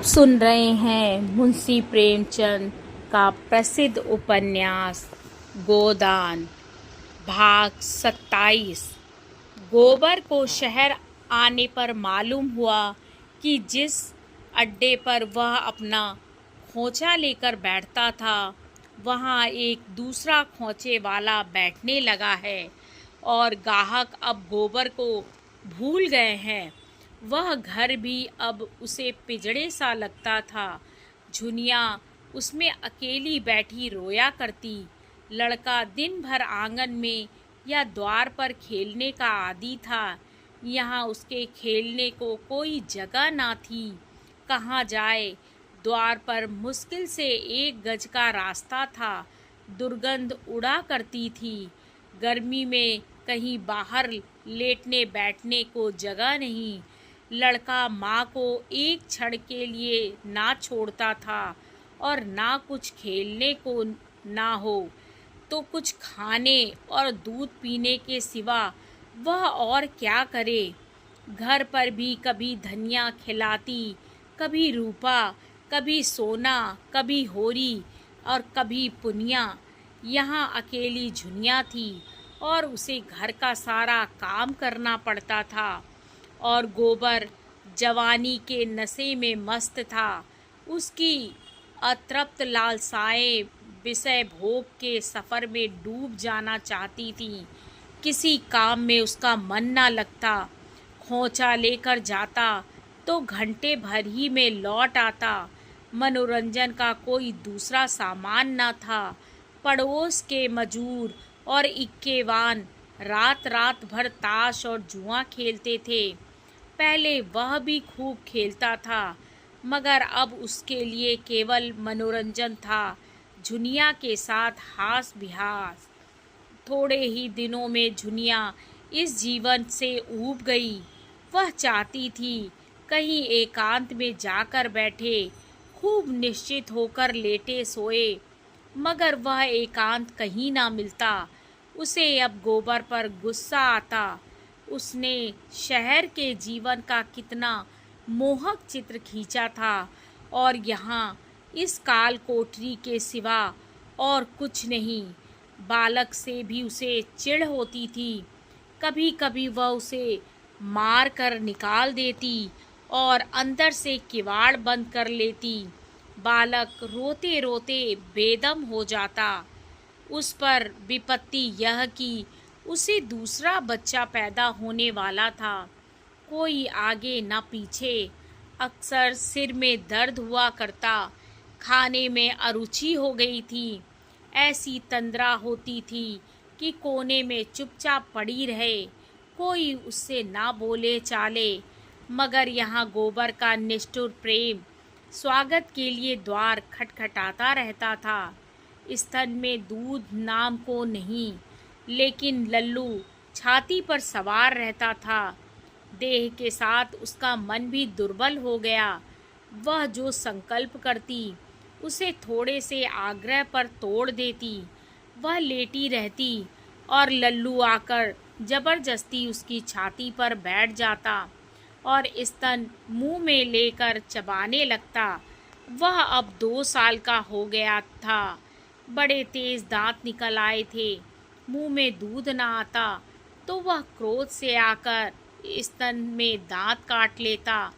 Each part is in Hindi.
सुन रहे हैं मुंशी प्रेमचंद का प्रसिद्ध उपन्यास गोदान भाग 27। गोबर को शहर आने पर मालूम हुआ कि जिस अड्डे पर वह अपना खोंचा लेकर बैठता था वहाँ एक दूसरा खोंचे वाला बैठने लगा है और ग्राहक अब गोबर को भूल गए हैं। वह घर भी अब उसे पिंजड़े सा लगता था। झुनिया उसमें अकेली बैठी रोया करती। लड़का दिन भर आंगन में या द्वार पर खेलने का आदी था। यहाँ उसके खेलने को कोई जगह ना थी। कहाँ जाए? द्वार पर मुश्किल से 1 गज का रास्ता था। दुर्गंध उड़ा करती थी। गर्मी में कहीं बाहर लेटने बैठने को जगह नहीं। लड़का माँ को एक क्षण के लिए ना छोड़ता था और ना कुछ खेलने को ना हो तो कुछ खाने और दूध पीने के सिवा वह और क्या करे। घर पर भी कभी धनिया खिलाती, कभी रूपा, कभी सोना, कभी होरी और कभी पुनिया। यहाँ अकेली झुनिया थी और उसे घर का सारा काम करना पड़ता था। और गोबर जवानी के नशे में मस्त था। उसकी अतृप्त लालसाएं विषय भोग के सफ़र में डूब जाना चाहती थी। किसी काम में उसका मन ना लगता। खोंचा लेकर जाता तो घंटे भर ही में लौट आता। मनोरंजन का कोई दूसरा सामान न था। पड़ोस के मजूर और इक्केवान रात रात भर ताश और जुआ खेलते थे। पहले वह भी खूब खेलता था मगर अब उसके लिए केवल मनोरंजन था, झुनिया के साथ हास विहास। थोड़े ही दिनों में झुनिया इस जीवन से ऊब गई। वह चाहती थी कहीं एकांत में जाकर बैठे, खूब निश्चित होकर लेटे सोए, मगर वह एकांत कहीं ना मिलता। उसे अब गोबर पर गुस्सा आता। उसने शहर के जीवन का कितना मोहक चित्र खींचा था और यहाँ इस काल कोठरी के सिवा और कुछ नहीं। बालक से भी उसे चिढ़ होती थी। कभी कभी वह उसे मार कर निकाल देती और अंदर से किवाड़ बंद कर लेती। बालक रोते रोते बेदम हो जाता। उस पर विपत्ति यह कि उसे दूसरा बच्चा पैदा होने वाला था। कोई आगे न पीछे। अक्सर सिर में दर्द हुआ करता। खाने में अरुचि हो गई थी। ऐसी तंद्रा होती थी कि कोने में चुपचाप पड़ी रहे, कोई उससे ना बोले चाले। मगर यहाँ गोबर का निष्ठुर प्रेम स्वागत के लिए द्वार खटखटाता रहता था। स्तन में दूध नाम को नहीं, लेकिन लल्लू छाती पर सवार रहता था। देह के साथ उसका मन भी दुर्बल हो गया। वह जो संकल्प करती उसे थोड़े से आग्रह पर तोड़ देती। वह लेटी रहती और लल्लू आकर जबरदस्ती उसकी छाती पर बैठ जाता और स्तन मुंह में लेकर चबाने लगता। वह अब 2 साल का हो गया था। बड़े तेज दांत निकल आए थे। मुंह में दूध न आता तो वह क्रोध से आकर स्तन में दांत काट लेता।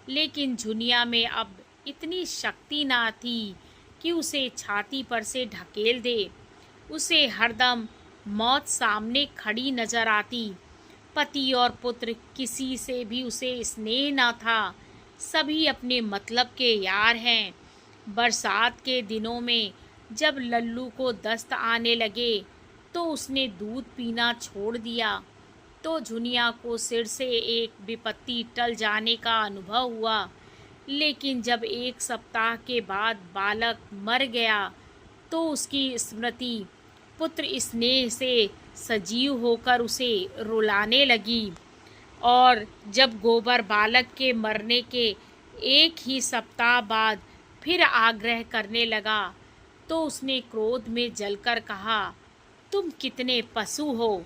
लेकिन झुनिया में अब इतनी शक्ति न थी कि उसे छाती पर से ढकेल दे। उसे हरदम मौत सामने खड़ी नजर आती। पति और पुत्र किसी से भी उसे स्नेह न था। सभी अपने मतलब के यार हैं। बरसात के दिनों में जब लल्लू को दस्त आने लगे तो उसने दूध पीना छोड़ दिया तो झुनिया को सिर से एक विपत्ति टल जाने का अनुभव हुआ। लेकिन जब 1 सप्ताह के बाद बालक मर गया तो उसकी स्मृति पुत्र स्नेह से सजीव होकर उसे रुलाने लगी। और जब गोबर बालक के मरने के 1 ही सप्ताह बाद फिर आग्रह करने लगा तो उसने क्रोध में जलकर कहा, तुम कितने पशु हो।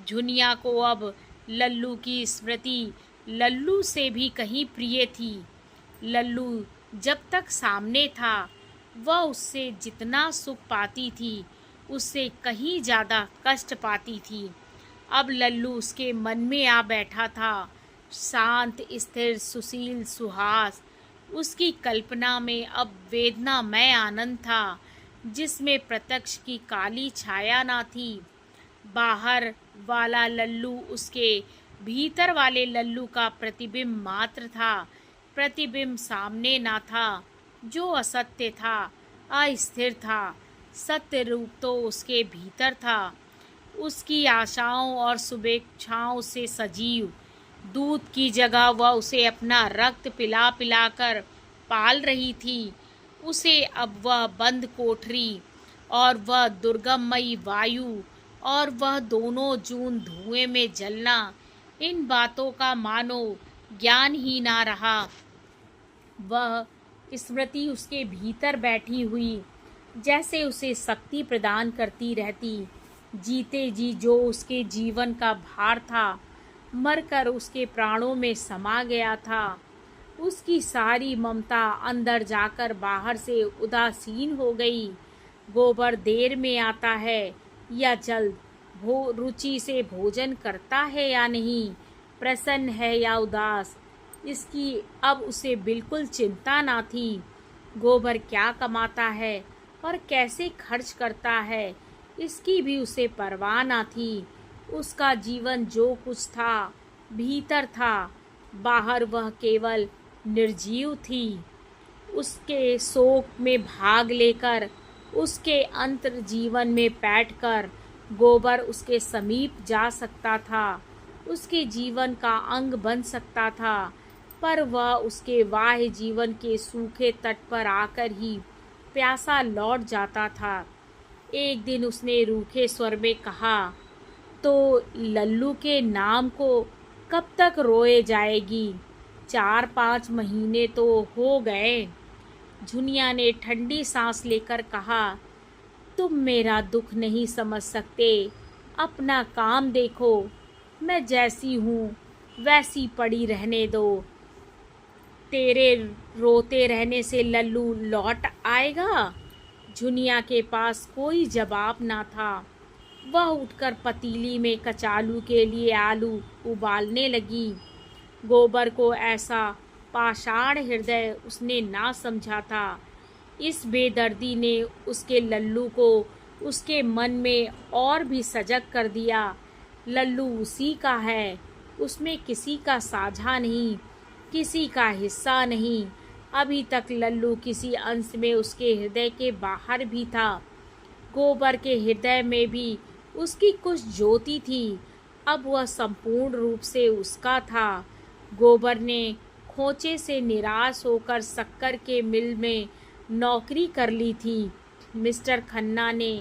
झुनिया को अब लल्लू की स्मृति लल्लू से भी कहीं प्रिय थी। लल्लू जब तक सामने था वह उससे जितना सुख पाती थी उससे कहीं ज़्यादा कष्ट पाती थी। अब लल्लू उसके मन में आ बैठा था, शांत स्थिर सुशील सुहास। उसकी कल्पना में अब वेदनामय आनंद था जिसमें प्रत्यक्ष की काली छाया ना थी। बाहर वाला लल्लू उसके भीतर वाले लल्लू का प्रतिबिंब मात्र था। प्रतिबिंब सामने ना था जो असत्य था, अस्थिर था। सत्य रूप तो उसके भीतर था, उसकी आशाओं और शुभेच्छाओं से सजीव। दूध की जगह वह उसे अपना रक्त पिला पिलाकर पाल रही थी। उसे अब वह बंद कोठरी और वह दुर्गममयी वायु और वह दोनों जून धुएं में जलना, इन बातों का मानो ज्ञान ही ना रहा। वह स्मृति उसके भीतर बैठी हुई जैसे उसे शक्ति प्रदान करती रहती। जीते जी जो उसके जीवन का भार था मरकर उसके प्राणों में समा गया था। उसकी सारी ममता अंदर जाकर बाहर से उदासीन हो गई। गोबर देर में आता है या जल्द, रुचि से भोजन करता है या नहीं, प्रसन्न है या उदास, इसकी अब उसे बिल्कुल चिंता ना थी। गोबर क्या कमाता है और कैसे खर्च करता है इसकी भी उसे परवाह ना थी। उसका जीवन जो कुछ था भीतर था, बाहर वह केवल निर्जीव थी। उसके शोक में भाग लेकर, उसके अंतर जीवन में बैठकर गोबर उसके समीप जा सकता था, उसके जीवन का अंग बन सकता था, पर वह उसके बाह्य जीवन के सूखे तट पर आकर ही प्यासा लौट जाता था। एक दिन उसने रूखे स्वर में कहा, तो लल्लू के नाम को कब तक रोए जाएगी? 4-5 महीने तो हो गए। झुनिया ने ठंडी सांस लेकर कहा, तुम मेरा दुख नहीं समझ सकते, अपना काम देखो। मैं जैसी हूँ वैसी पड़ी रहने दो। तेरे रोते रहने से लल्लू लौट आएगा? झुनिया के पास कोई जवाब ना था। वह उठकर पतीली में कचालू के लिए आलू उबालने लगी। गोबर को ऐसा पाषाण हृदय उसने ना समझा था। इस बेदर्दी ने उसके लल्लू को उसके मन में और भी सजग कर दिया। लल्लू उसी का है, उसमें किसी का साझा नहीं, किसी का हिस्सा नहीं। अभी तक लल्लू किसी अंश में उसके हृदय के बाहर भी था। गोबर के हृदय में भी उसकी कुछ ज्योति थी, अब वह संपूर्ण रूप से उसका था। गोबर ने खोचे से निराश होकर शक्कर के मिल में नौकरी कर ली थी। मिस्टर खन्ना ने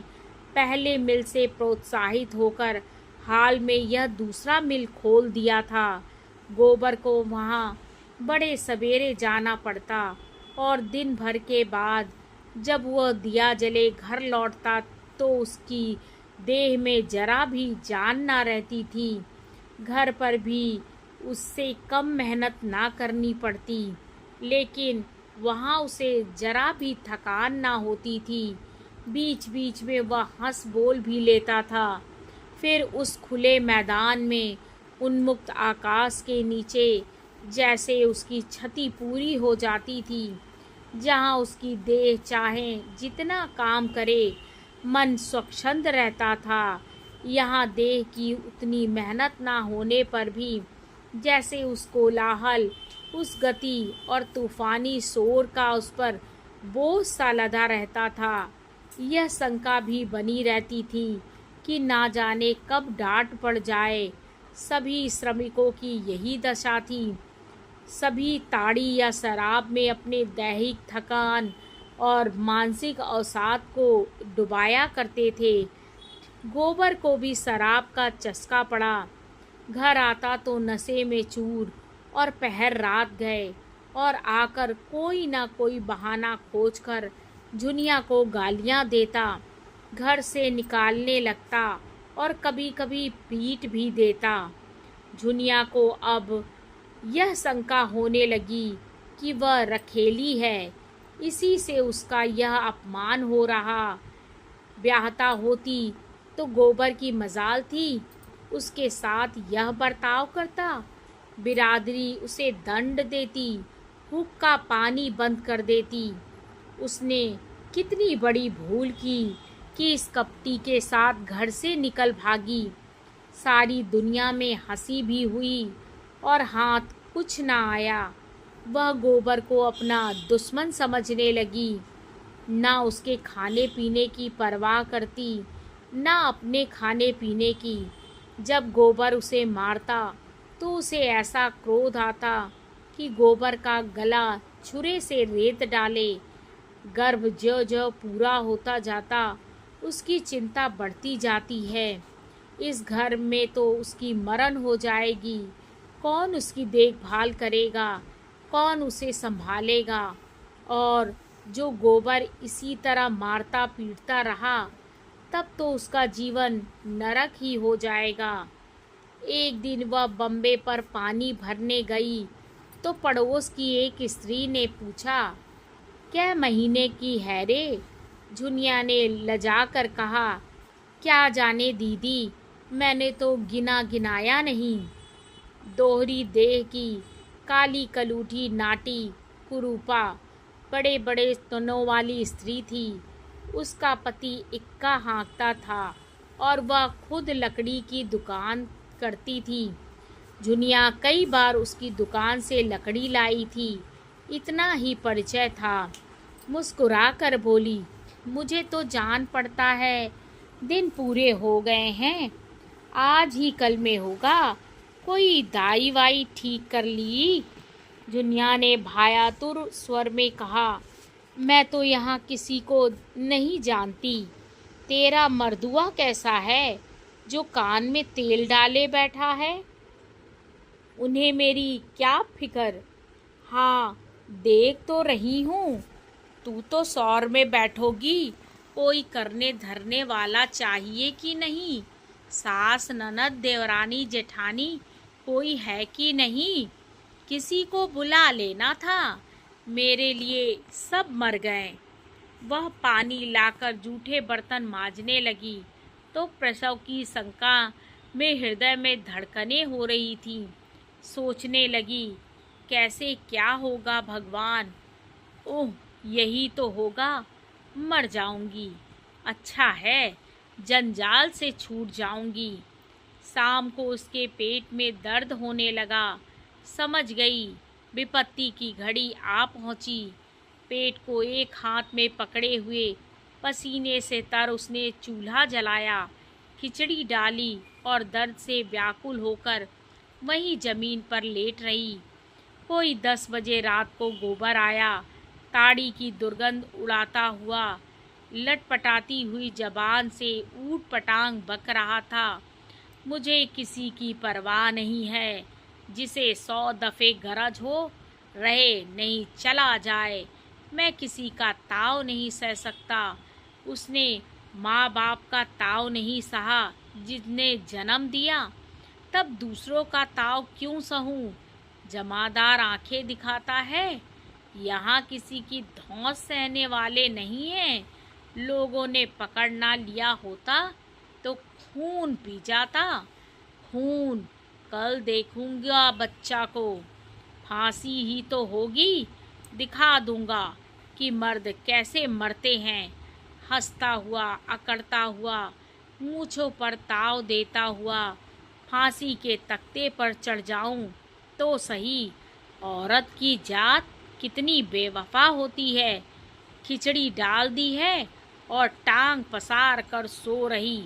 पहले मिल से प्रोत्साहित होकर हाल में यह दूसरा मिल खोल दिया था। गोबर को वहाँ बड़े सवेरे जाना पड़ता और दिन भर के बाद जब वह दिया जले घर लौटता तो उसकी देह में जरा भी जान ना रहती थी। घर पर भी उससे कम मेहनत ना करनी पड़ती, लेकिन वहाँ उसे जरा भी थकान ना होती थी। बीच बीच में वह हंस बोल भी लेता था। फिर उस खुले मैदान में उन्मुक्त आकाश के नीचे जैसे उसकी क्षति पूरी हो जाती थी, जहाँ उसकी देह चाहे जितना काम करे मन स्वच्छंद रहता था। यहाँ देह की उतनी मेहनत ना होने पर भी जैसे उस कोलाहल, उस गति और तूफानी शोर का उस पर बोझ सा लदा रहता था। यह शंका भी बनी रहती थी कि ना जाने कब डांट पड़ जाए। सभी श्रमिकों की यही दशा थी। सभी ताड़ी या शराब में अपने दैहिक थकान और मानसिक अवसाद को डुबाया करते थे। गोबर को भी शराब का चस्का पड़ा। घर आता तो नशे में चूर और पहर रात गए और आकर कोई ना कोई बहाना खोजकर झुनिया को गालियां देता, घर से निकालने लगता और कभी कभी पीट भी देता। झुनिया को अब यह शंका होने लगी कि वह रखेली है, इसी से उसका यह अपमान हो रहा। ब्याहता होती तो गोबर की मजाल थी, उसके साथ यह बर्ताव करता। बिरादरी उसे दंड देती, हुक्का पानी बंद कर देती। उसने कितनी बड़ी भूल की कि इस कपटी के साथ घर से निकल भागी। सारी दुनिया में हंसी भी हुई और हाथ कुछ ना आया। वह गोबर को अपना दुश्मन समझने लगी, ना उसके खाने पीने की परवाह करती, ना अपने खाने पीने की। जब गोबर उसे मारता तो उसे ऐसा क्रोध आता कि गोबर का गला छुरे से रेत डाले। गर्भ ज्यों ज्यों पूरा होता जाता, उसकी चिंता बढ़ती जाती है। इस घर में तो उसकी मरण हो जाएगी, कौन उसकी देखभाल करेगा, कौन उसे संभालेगा। और जो गोबर इसी तरह मारता पीटता रहा, तब तो उसका जीवन नरक ही हो जाएगा। एक दिन वह बम्बे पर पानी भरने गई तो पड़ोस की एक स्त्री ने पूछा, क्या महीने की है रे? झुनिया ने लजा कर कहा, क्या जाने दीदी, मैंने तो गिना गिनाया नहीं। दोहरी देह की, काली कलूठी नाटी, कुरूपा, बड़े बड़े स्तनों वाली स्त्री थी। उसका पति इक्का हाँकता था और वह खुद लकड़ी की दुकान करती थी। झुनिया कई बार उसकी दुकान से लकड़ी लाई थी, इतना ही परिचय था। मुस्कुरा कर बोली, मुझे तो जान पड़ता है, दिन पूरे हो गए हैं, आज ही कल में होगा। कोई दाई वाई ठीक कर ली? झुनिया ने भायातुर स्वर में कहा, मैं तो यहाँ किसी को नहीं जानती। तेरा मर्दुआ कैसा है जो कान में तेल डाले बैठा है? उन्हें मेरी क्या फिक्र। हाँ, देख तो रही हूँ, तू तो सौर में बैठोगी। कोई करने धरने वाला चाहिए कि नहीं? सास ननद देवरानी जेठानी कोई है कि नहीं? किसी को बुला लेना था, मेरे लिए सब मर गए। वह पानी लाकर जूठे बर्तन मांजने लगी तो प्रसव की शंका में हृदय में धड़कनें हो रही थीं। सोचने लगी, कैसे क्या होगा भगवान? ओह, यही तो होगा, मर जाऊंगी। अच्छा है, जंजाल से छूट जाऊंगी। शाम को उसके पेट में दर्द होने लगा। समझ गई विपत्ति की घड़ी आ पहुंची। पेट को एक हाथ में पकड़े हुए पसीने से तर उसने चूल्हा जलाया, खिचड़ी डाली और दर्द से व्याकुल होकर वहीं जमीन पर लेट रही। कोई 10 बजे रात को गोबर आया, ताड़ी की दुर्गंध उड़ाता हुआ, लटपटाती हुई जबान से ऊट पटांग बक रहा था। मुझे किसी की परवाह नहीं है, जिसे 100 दफे गरज हो रहे नहीं चला जाए। मैं किसी का ताव नहीं सह सकता। उसने माँ बाप का ताव नहीं सहा जिसने जन्म दिया, तब दूसरों का ताव क्यों सहूं? जमादार आंखें दिखाता है, यहाँ किसी की धौंस सहने वाले नहीं हैं। लोगों ने पकड़ ना लिया होता तो खून पी जाता। खून, कल देखूंगा बच्चा को। फांसी ही तो होगी, दिखा दूंगा कि मर्द कैसे मरते हैं। हंसता हुआ, अकड़ता हुआ, मूंछों पर ताव देता हुआ फांसी के तख्ते पर चढ़ जाऊं तो सही। औरत की जात कितनी बेवफा होती है। खिचड़ी डाल दी है और टांग पसार कर सो रही।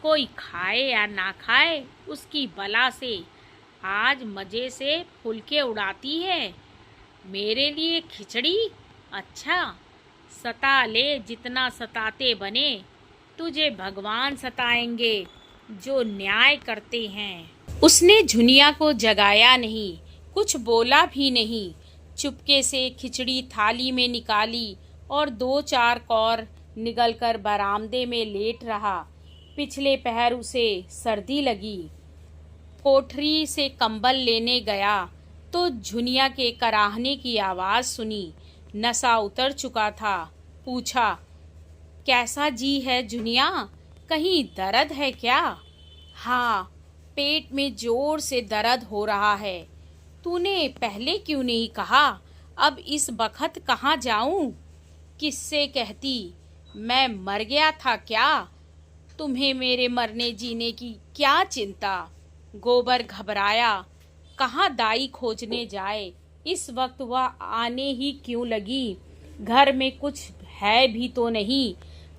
कोई खाए या ना खाए, उसकी बला से आज मज़े से फुलके उड़ाती है। मेरे लिए खिचड़ी? अच्छा, सता ले जितना सताते बने। तुझे भगवान सताएंगे जो न्याय करते हैं। उसने झुनिया को जगाया नहीं, कुछ बोला भी नहीं। चुपके से खिचड़ी थाली में निकाली और 2-4 कौर निगलकर बरामदे में लेट रहा। पिछले पहर उसे सर्दी लगी। कोठरी से कंबल लेने गया तो झुनिया के कराहने की आवाज़ सुनी। नशा उतर चुका था। पूछा, कैसा जी है झुनिया, कहीं दर्द है क्या? हाँ, पेट में जोर से दर्द हो रहा है। तूने पहले क्यों नहीं कहा? अब इस बखत कहाँ जाऊं? किससे कहती? मैं मर गया था क्या? तुम्हें मेरे मरने जीने की क्या चिंता? गोबर घबराया। कहाँ दाई खोजने जाए? इस वक्त वह आने ही क्यों लगी? घर में कुछ है भी तो नहीं।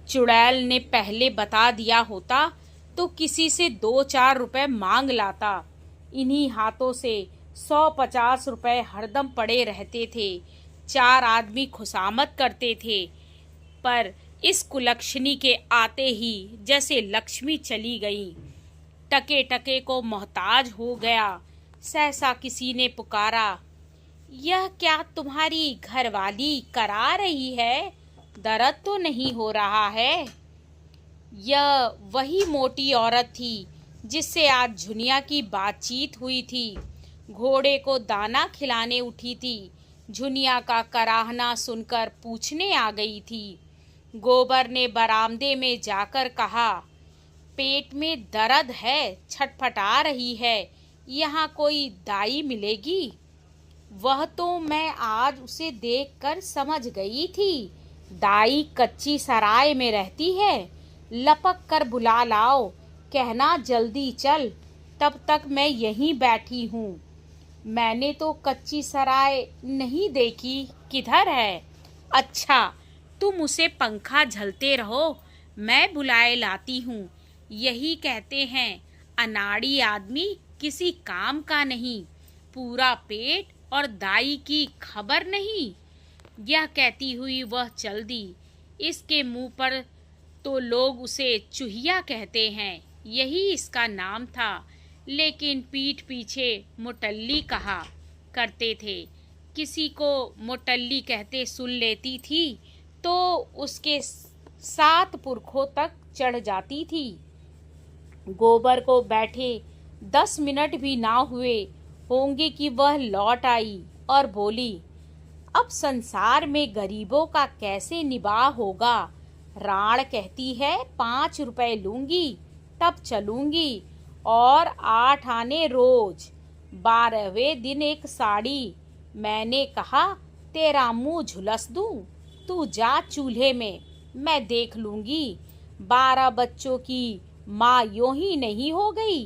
चुड़ैल ने पहले बता दिया होता तो किसी से 2-4 रुपए मांग लाता। इन्हीं हाथों से 100-50 रुपए हरदम पड़े रहते थे। 4 आदमी खुशामद करते थे। पर इस कुलक्षणी के आते ही जैसे लक्ष्मी चली गई। टके टके को मोहताज हो गया। सहसा किसी ने पुकारा, यह क्या तुम्हारी घरवाली करा रही है? दर्द तो नहीं हो रहा है? यह वही मोटी औरत थी जिससे आज झुनिया की बातचीत हुई थी। घोड़े को दाना खिलाने उठी थी। झुनिया का कराहना सुनकर पूछने आ गई थी। गोबर ने बरामदे में जाकर कहा, पेट में दर्द है, छटपटा रही है, यहाँ कोई दाई मिलेगी? वह तो मैं आज उसे देखकर समझ गई थी। दाई कच्ची सराय में रहती है। लपक कर बुला लाओ, कहना जल्दी चल, तब तक मैं यहीं बैठी हूँ। मैंने तो कच्ची सराय नहीं देखी, किधर है? अच्छा, तुम उसे पंखा झलते रहो, मैं बुलाए लाती हूँ। यही कहते हैं, अनाड़ी आदमी किसी काम का नहीं। पूरा पेट और दाई की खबर नहीं। यह कहती हुई वह चल दी। इसके मुंह पर तो लोग उसे चूहिया कहते हैं, यही इसका नाम था, लेकिन पीठ पीछे मोटल्ली कहा करते थे। किसी को मोटल्ली कहते सुन लेती थी तो उसके 7 पुरखों तक चढ़ जाती थी। गोबर को बैठे 10 मिनट भी ना हुए होंगे कि वह लौट आई और बोली, अब संसार में गरीबों का कैसे निबाह होगा? राण कहती है 5 रुपए लूंगी तब चलूंगी, और 8 आने रोज। 12वें दिन एक साड़ी। मैंने कहा, तेरा मुंह झुलस दूं, तू जा चूल्हे में, मैं देख लूंगी। 12 बच्चों की माँ यूं ही नहीं हो गई।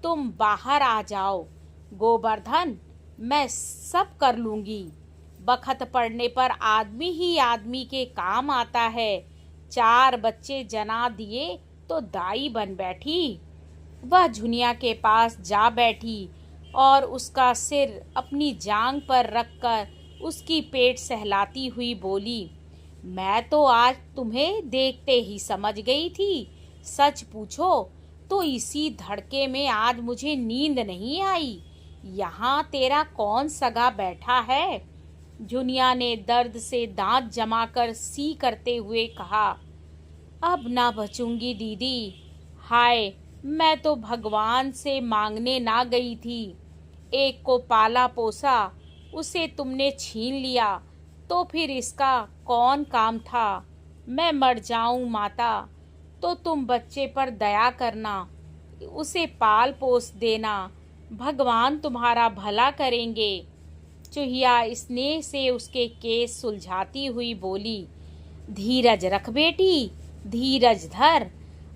तुम बाहर आ जाओ गोवर्धन, मैं सब कर लूंगी। बखत पड़ने पर आदमी ही आदमी के काम आता है। 4 बच्चे जना दिए तो दाई बन बैठी। वह झुनिया के पास जा बैठी और उसका सिर अपनी जांग पर रखकर उसकी पेट सहलाती हुई बोली, मैं तो आज तुम्हें देखते ही समझ गई थी। सच पूछो तो इसी धड़के में आज मुझे नींद नहीं आई। यहाँ तेरा कौन सगा बैठा है? झुनिया ने दर्द से दांत जमाकर सी करते हुए कहा, अब ना बचूंगी दीदी। हाय, मैं तो भगवान से मांगने ना गई थी। एक को पाला पोसा, उसे तुमने छीन लिया, तो फिर इसका कौन काम था? मैं मर जाऊं माता तो तुम बच्चे पर दया करना, उसे पाल पोस देना, भगवान तुम्हारा भला करेंगे। चूहिया स्नेह से उसके केस सुलझाती हुई बोली, धीरज रख बेटी, धीरज धर,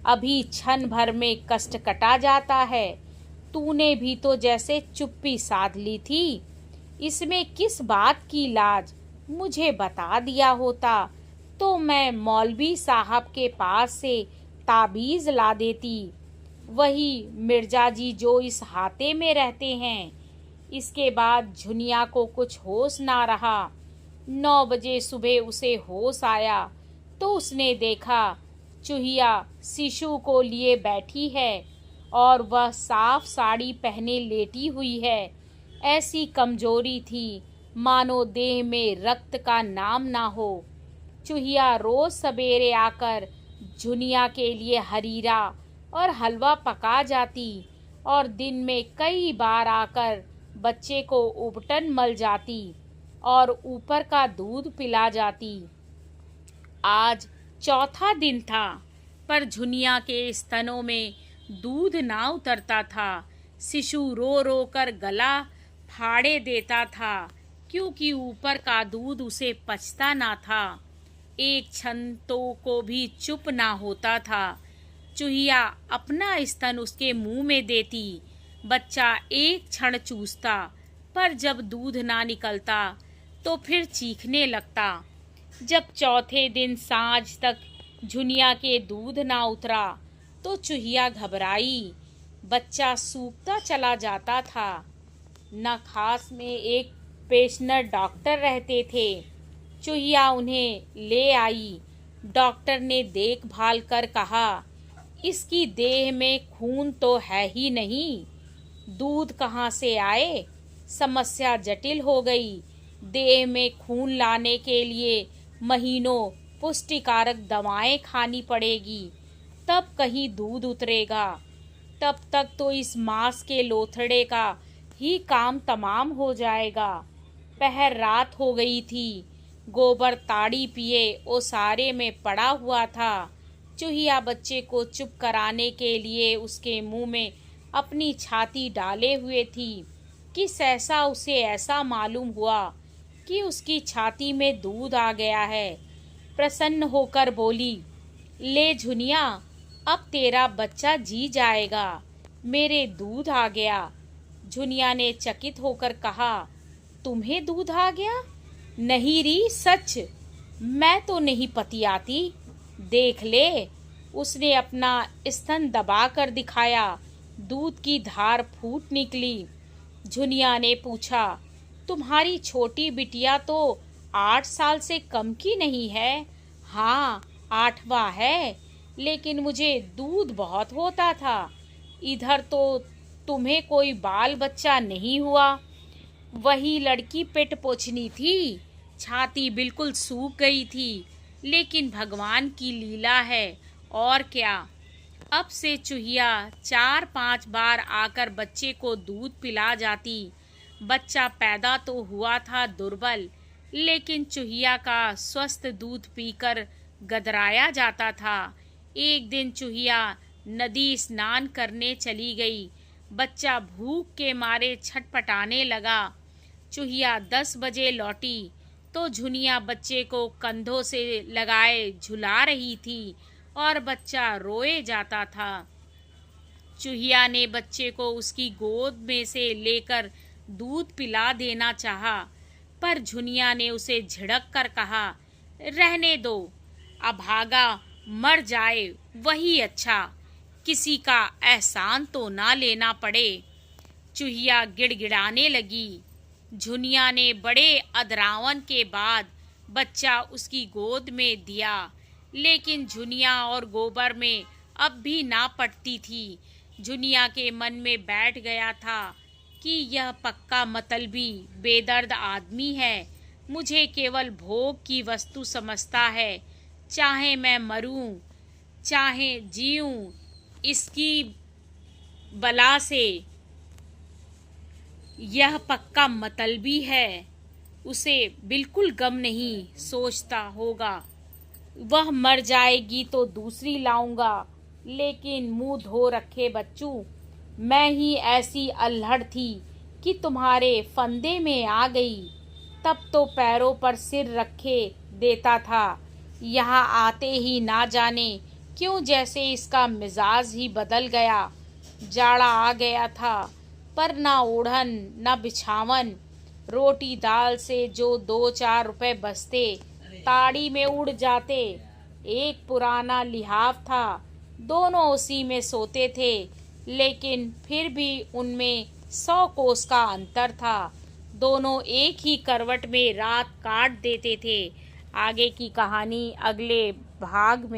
अभी क्षण भर में कष्ट कटा जाता है। तूने भी तो जैसे चुप्पी साध ली थी। इसमें किस बात की लाज? मुझे बता दिया होता तो मैं मौलवी साहब के पास से ताबीज ला देती। वही मिर्जा जी जो इस हाते में रहते हैं। इसके बाद झुनिया को कुछ होश ना रहा। 9 बजे सुबह उसे होश आया तो उसने देखा चूहिया शिशु को लिए बैठी है और वह साफ साड़ी पहने लेटी हुई है। ऐसी कमजोरी थी मानो देह में रक्त का नाम ना हो। चूहिया रोज सवेरे आकर झुनिया के लिए हरीरा और हलवा पका जाती और दिन में कई बार आकर बच्चे को उबटन मल जाती और ऊपर का दूध पिला जाती। आज चौथा दिन था, पर झुनिया के स्तनों में दूध ना उतरता था। शिशु रो रो कर गला फाड़े देता था, क्योंकि ऊपर का दूध उसे पचता ना था। एक क्षण तो को भी चुप ना होता था। चूहिया अपना स्तन उसके मुंह में देती। बच्चा एक क्षण चूसता, पर जब दूध ना निकलता तो फिर चीखने लगता। जब चौथे दिन सांझ तक झुनिया के दूध ना उतरा तो चूहिया घबराई। बच्चा सूखता चला जाता था। न खास में एक पेशेंट डॉक्टर रहते थे। चूहिया उन्हें ले आई। डॉक्टर ने देखभाल कर कहा, इसकी देह में खून तो है ही नहीं, दूध कहाँ से आए? समस्या जटिल हो गई। देह में खून लाने के लिए महीनों पुष्टिकारक दवाएं खानी पड़ेगी, तब कहीं दूध उतरेगा। तब तक तो इस मांस के लोथड़े का ही काम तमाम हो जाएगा। पहर रात हो गई थी। गोबर ताड़ी पिए ओसारे में पड़ा हुआ था। चूहिया बच्चे को चुप कराने के लिए उसके मुंह में अपनी छाती डाले हुए थी कि सहसा उसे ऐसा मालूम हुआ कि उसकी छाती में दूध आ गया है। प्रसन्न होकर बोली, ले झुनिया, अब तेरा बच्चा जी जाएगा, मेरे दूध आ गया। झुनिया ने चकित होकर कहा, तुम्हें दूध आ गया? नहीं री, सच, मैं तो नहीं पतियाती। देख ले। उसने अपना स्तन दबा कर दिखाया। दूध की धार फूट निकली। झुनिया ने पूछा, तुम्हारी छोटी बिटिया तो 8 साल से कम की नहीं है? हाँ, 8वां है, लेकिन मुझे दूध बहुत होता था। इधर तो तुम्हें कोई बाल बच्चा नहीं हुआ। वही लड़की पेट पोछनी थी, छाती बिल्कुल सूख गई थी, लेकिन भगवान की लीला है, और क्या। अब से चूहिया 4-5 बार आकर बच्चे को दूध पिला जाती। बच्चा पैदा तो हुआ था दुर्बल, लेकिन चूहिया का स्वस्थ दूध पीकर गदराया जाता था। एक दिन चूहिया नदी स्नान करने चली गई। बच्चा भूख के मारे छटपटाने लगा। चूहिया 10 बजे लौटी तो झुनिया बच्चे को कंधों से लगाए झुला रही थी और बच्चा रोए जाता था। चूहिया ने बच्चे को उसकी गोद में से लेकर दूध पिला देना चाहा, पर झुनिया ने उसे झिड़क कर कहा, रहने दो, अभागा मर जाए वही अच्छा, किसी का एहसान तो ना लेना पड़े। चूहिया गिड़गिड़ाने लगी। झुनिया ने बड़े अधरावन के बाद बच्चा उसकी गोद में दिया, लेकिन झुनिया और गोबर में अब भी ना पटती थी। झुनिया के मन में बैठ गया था कि यह पक्का मतलबी बेदर्द आदमी है, मुझे केवल भोग की वस्तु समझता है। चाहे मैं मरूं चाहे जीऊं, इसकी बला से यह पक्का मतलबी है। उसे बिल्कुल गम नहीं, सोचता होगा वह मर जाएगी तो दूसरी लाऊंगा, लेकिन मुंह धो रखे बच्चू, मैं ही ऐसी अल्हड़ थी कि तुम्हारे फंदे में आ गई। तब तो पैरों पर सिर रखे देता था, यहाँ आते ही ना जाने क्यों जैसे इसका मिजाज ही बदल गया। जाड़ा आ गया था, पर ना ओढ़न ना बिछावन। रोटी दाल से जो 2-4 रुपए बचते ताड़ी में उड़ जाते। एक पुराना लिहाफ था, दोनों उसी में सोते थे, लेकिन फिर भी उनमें 100 कोस का अंतर था। दोनों एक ही करवट में रात काट देते थे। आगे की कहानी अगले भाग में।